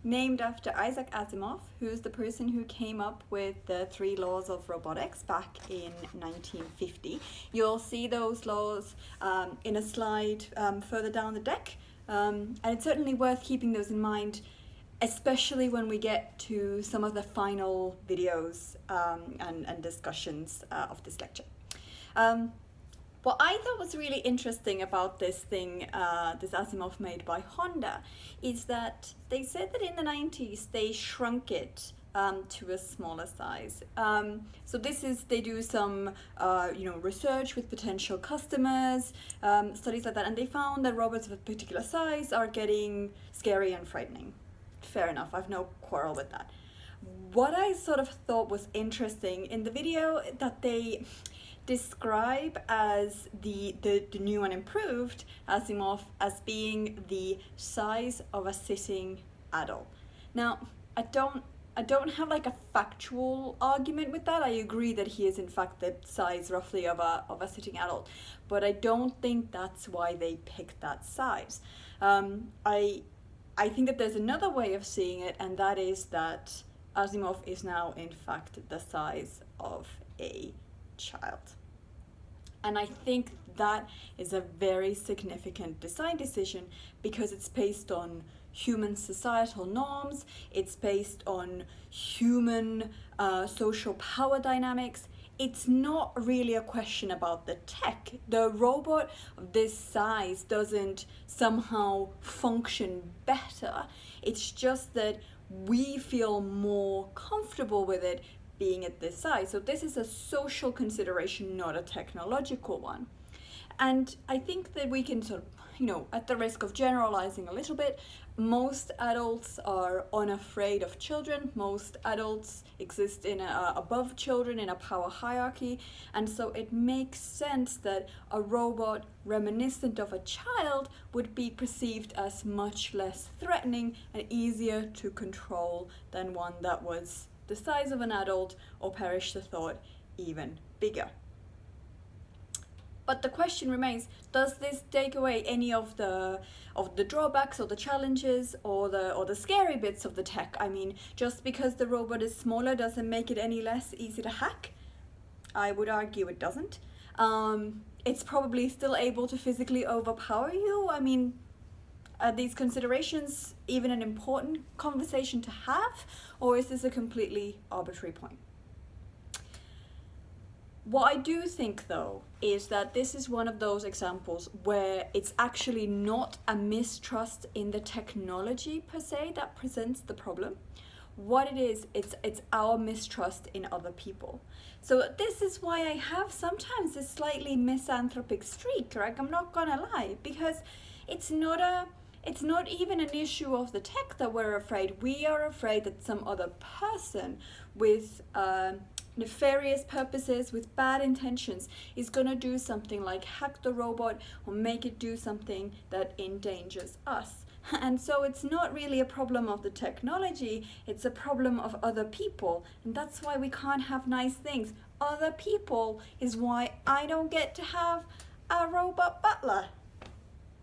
named after Isaac Asimov, who's the person who came up with the 3 laws of robotics back in 1950. You'll see those laws in a slide further down the deck, and it's certainly worth keeping those in mind, especially when we get to some of the final videos and discussions of this lecture. What I thought was really interesting about this thing, this Asimov made by Honda, is that they said that in the 90s they shrunk it to a smaller size. So they do some research with potential customers, studies like that, and they found that robots of a particular size are getting scary and frightening. Fair enough, I've no quarrel with that. What I sort of thought was interesting in the video that they describe as the new and improved Asimov as being the size of a sitting adult. Now, I don't have like a factual argument with that. I agree that he is in fact the size roughly of a sitting adult, but I don't think that's why they picked that size. I think that there's another way of seeing it, and that is that Asimov is now in fact the size of a child. And I think that is a very significant design decision because it's based on human societal norms, it's based on human social power dynamics. It's not really a question about the tech. The robot of this size doesn't somehow function better. It's just that we feel more comfortable with it being at this size. So this is a social consideration, not a technological one. And I think that we can sort of, at the risk of generalizing a little bit, most adults are unafraid of children. Most adults exist above children in a power hierarchy. And so it makes sense that a robot reminiscent of a child would be perceived as much less threatening and easier to control than one that was the size of an adult, or perish the thought, even bigger. But the question remains, does this take away any of the drawbacks or the challenges or the scary bits of the tech? I mean, just because the robot is smaller doesn't make it any less easy to hack? I would argue it doesn't. It's probably still able to physically overpower you. I mean, are these considerations even an important conversation to have, or is this a completely arbitrary point? What I do think, though, is that this is one of those examples where it's actually not a mistrust in the technology per se that presents the problem. What it is, it's our mistrust in other people. So this is why I have sometimes this slightly misanthropic streak, right? I'm not gonna lie, because it's not even an issue of the tech that we're afraid. We are afraid that some other person with nefarious purposes, with bad intentions, is going to do something like hack the robot or make it do something that endangers us. And so it's not really a problem of the technology, it's a problem of other people. And that's why we can't have nice things. Other people is why I don't get to have a robot butler.